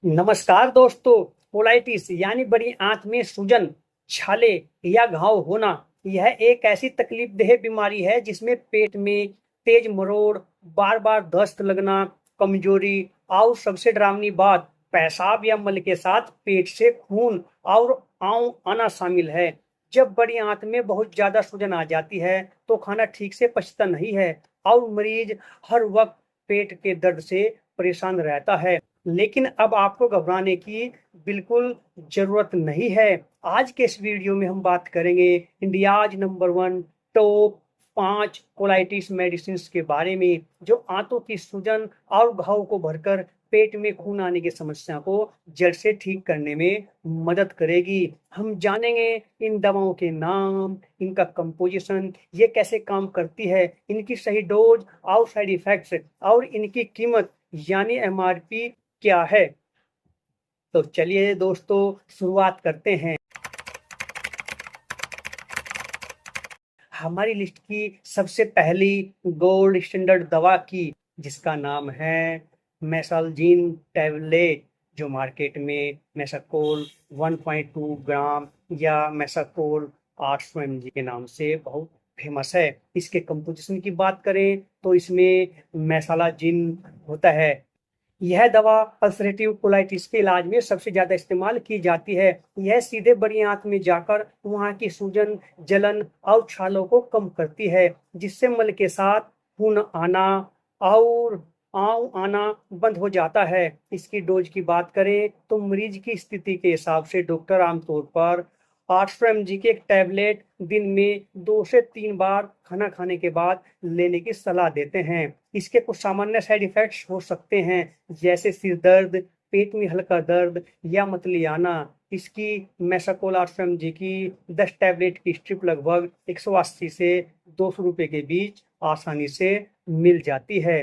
नमस्कार दोस्तों। कोलाइटिस यानी बड़ी आंत में सूजन, छाले या घाव होना यह एक ऐसी तकलीफदेह बीमारी है जिसमें पेट में तेज मरोड़, बार बार दस्त लगना, कमजोरी और सबसे डरावनी बात पेशाब या मल के साथ पेट से खून और आंव आना शामिल है। जब बड़ी आंत में बहुत ज्यादा सूजन आ जाती है तो खाना ठीक से पचता नहीं है और मरीज हर वक्त पेट के दर्द से परेशान रहता है। लेकिन अब आपको घबराने की बिल्कुल जरूरत नहीं है। आज के इस वीडियो में हम बात करेंगे India's number 1 top 5 colitis medicine के बारे में, जो आंतों की सूजन और घाव को भरकर पेट में खून आने की समस्या को जड़ से ठीक करने में मदद करेगी। हम जानेंगे इन दवाओं के नाम, इनका कंपोजिशन, ये कैसे काम करती है, इनकी सही डोज और साइड इफेक्ट्स और इनकी कीमत यानी एमआरपी क्या है। तो चलिए दोस्तों, शुरुआत करते हैं। हमारी लिस्ट की सबसे पहली गोल्ड स्टैंडर्ड दवा की, जिसका नाम है मेसालजीन टैबलेट, जो मार्केट में मेसाकोल 1.2 ग्राम या मेसाकोल 800 mg के नाम से बहुत फेमस है। इसके कंपोजिशन की बात करें तो इसमें मेसालाजिन होता है। यह दवा अल्सरेटिव कोलाइटिस के इलाज में सबसे ज्यादा इस्तेमाल की जाती है। यह सीधे बड़ी आंत में जाकर वहां की सूजन, जलन और छालों को कम करती है, जिससे मल के साथ खून आना और आंव आना बंद हो जाता है। इसकी डोज की बात करें तो मरीज की स्थिति के हिसाब से डॉक्टर आमतौर पर 800 mg के एक टैबलेट दिन में 2 से 3 बार खाना खाने के बाद लेने की सलाह देते हैं। इसके कुछ सामान्य साइड इफेक्ट्स हो सकते हैं, जैसे सिर दर्द, पेट में हल्का दर्द या मतली आना। इसकी मेसाकोल 800 mg की 10 टैबलेट की स्ट्रिप लगभग 180 से 200 रुपए के बीच आसानी से मिल जाती है।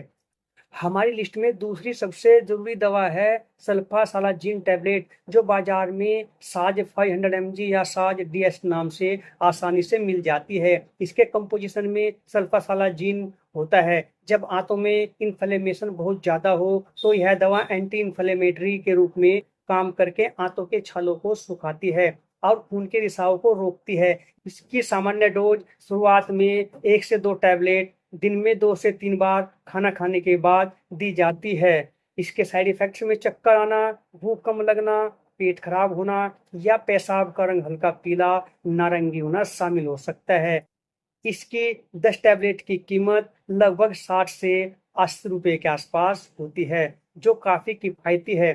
हमारी लिस्ट में दूसरी सबसे जरूरी दवा है सल्फासालाजिन टैबलेट, जो बाजार में साज 500 mg या साज डीएस नाम से आसानी से मिल जाती है। इसके कंपोजिशन में सल्फासालाजिन होता है। जब आंतों में इन्फ्लेमेशन बहुत ज्यादा हो तो यह दवा एंटी इन्फ्लेमेटरी के रूप में काम करके आंतों के छालों को सुखाती है और खून के रिसाव को रोकती है। इसकी सामान्य डोज शुरुआत में 1 से 2 टैबलेट दिन में 2 से 3 बार खाना खाने के बाद दी जाती है। इसके साइड इफेक्ट्स में चक्कर आना, भूख कम लगना, पेट खराब होना या पेशाब का रंग हल्का पीला नारंगी होना शामिल हो सकता है। इसकी 10 टैबलेट की कीमत लगभग 60 से 80 रुपए के आसपास होती है, जो काफी किफायती है।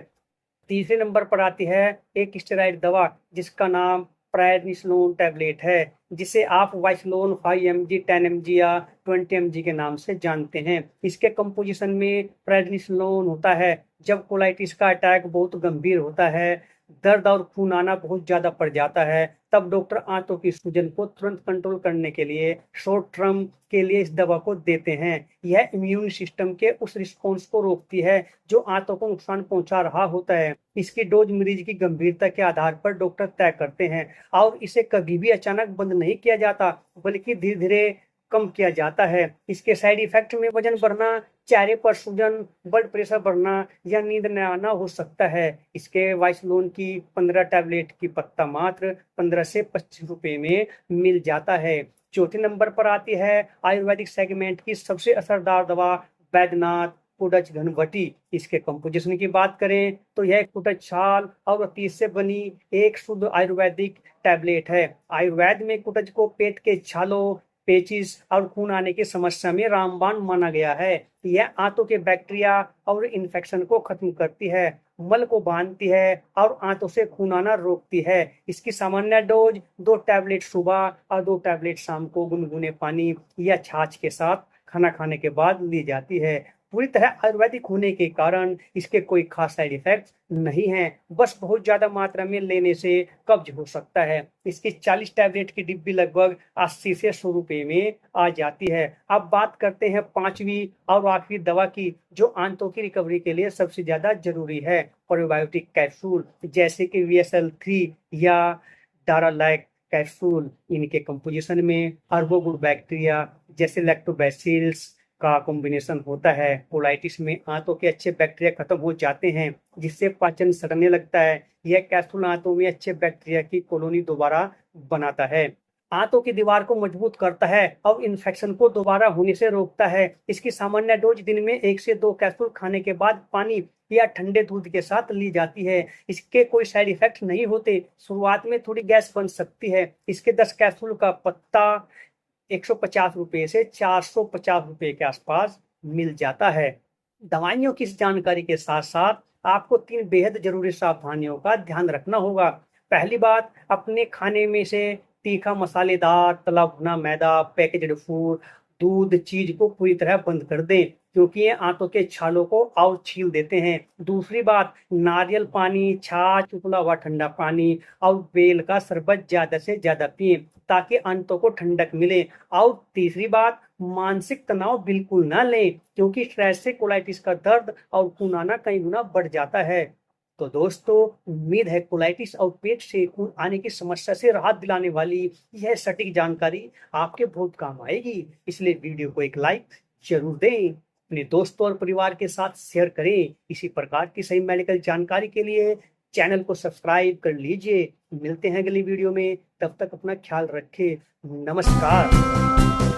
तीसरे नंबर पर आती है एक स्टेरॉइड दवा, जिसका नाम प्रेडनिसोलोन टैबलेट है, जिसे आप वाइसलोन 5 mg, 10 mg या 20 mg के नाम से जानते हैं। इसके कंपोजिशन में प्रेडनिसोलोन होता है। जब कोलाइटिस का अटैक बहुत गंभीर होता है, दर्द और खून आना बहुत ज्यादा पड़ जाता है, तब डॉक्टर आंतों की सूजन को तुरंत कंट्रोल करने के लिए शॉर्ट टर्म के लिए इस दवा को देते हैं। यह इम्यून सिस्टम के उस रिस्पॉन्स को रोकती है जो आंतों को नुकसान पहुंचा रहा होता है। इसकी डोज मरीज की गंभीरता के आधार पर डॉक्टर तय करते हैं और इसे कभी भी अचानक बंद नहीं किया जाता, बल्कि धीरे धीरे कम किया जाता है। इसके साइड इफेक्ट में वजन बढ़ना, चेहरे पर सूजन, ब्लड प्रेशर बढ़ना या नींद न आना हो सकता है। इसके वाइसलोन की 15 टैबलेट की पत्ता मात्र 15 से 25 रुपए में मिल जाता है। चौथे नंबर पर आती है आयुर्वेदिक सेगमेंट की सबसे असरदार दवा बैद्यनाथ कुटच घनवटी। इसके कंपोजिशन की बात करें तो यह कुटच छाल और अतीत से बनी एक शुद्ध आयुर्वेदिक टैबलेट है। आयुर्वेद में कुटच को पेट के छालों, पेचिस और खून आने की समस्या में रामबाण माना गया है। यह आंतों के बैक्टीरिया और इन्फेक्शन को खत्म करती है, मल को बांधती है और आंतों से खून आना रोकती है। इसकी सामान्य डोज 2 टैबलेट सुबह और 2 टैबलेट शाम को गुनगुने पानी या छाछ के साथ खाना खाने के बाद ली जाती है। पूरी तरह आयुर्वेदिक होने के कारण इसके कोई खास साइड इफेक्ट नहीं है, बस बहुत ज्यादा मात्रा में लेने से कब्ज हो सकता है। इसकी 40 टैबलेट की डिब्बी लगभग 80 से 100 रुपए में आ जाती है। अब बात करते हैं पांचवी और आखिरी दवा की, जो आंतों की रिकवरी के लिए सबसे ज्यादा जरूरी है, प्रोबायोटिक कैप्सूल, जैसे कि VSL-3 या डारालैक कैप्सूल। इनके कंपोजिशन में अरबो गुड बैक्टीरिया जैसे लैक्टोबैसिलस, का कॉम्बिनेशन होता है। कोलाइटिस में आंतों के अच्छे बैक्टीरिया खत्म हो जाते हैं, जिससे पाचन सड़ने लगता है। यह कैप्सूल आंतों में अच्छे बैक्टीरिया की कॉलोनी दोबारा बनाता है, आंतों की दीवार को मजबूत करता है और इन्फेक्शन को दोबारा होने से रोकता है। इसकी सामान्य डोज दिन में 1 से 2 कैप्सूल खाने के बाद पानी या ठंडे दूध के साथ ली जाती है। इसके कोई साइड इफेक्ट नहीं होते। शुरुआत में थोड़ी गैस बन सकती है। इसके 10 कैप्सूल का पत्ता 150 रुपए से 450 रुपए के आसपास मिल जाता है। दवाइयों की इस जानकारी के साथ साथ आपको 3 बेहद जरूरी सावधानियों का ध्यान रखना होगा। पहली बात, अपने खाने में से तीखा, मसालेदार, तला भुना मैदा, पैकेज्ड फूड, दूध चीज को पूरी तरह बंद कर दें, क्योंकि ये आंतों के छालों को और छील देते हैं। दूसरी बात, नारियल पानी, छाछ, उबला हुआ ठंडा पानी और बेल का शरबत ज्यादा से ज्यादा पिएं, ताकि आंतों को ठंडक मिले। और तीसरी बात, मानसिक तनाव बिल्कुल ना लें, क्योंकि स्ट्रेस से कोलाइटिस का दर्द और खून आना कई गुना बढ़ जाता है। तो दोस्तों, उम्मीद है कोलाइटिस और पेट से खून आने की समस्या से राहत दिलाने वाली यह सटीक जानकारी आपके बहुत काम आएगी। इसलिए वीडियो को एक लाइक जरूर दें, अपने दोस्तों और परिवार के साथ शेयर करें। इसी प्रकार की सही मेडिकल जानकारी के लिए चैनल को सब्सक्राइब कर लीजिए। मिलते हैं अगली वीडियो में, तब तक अपना ख्याल रखें। नमस्कार।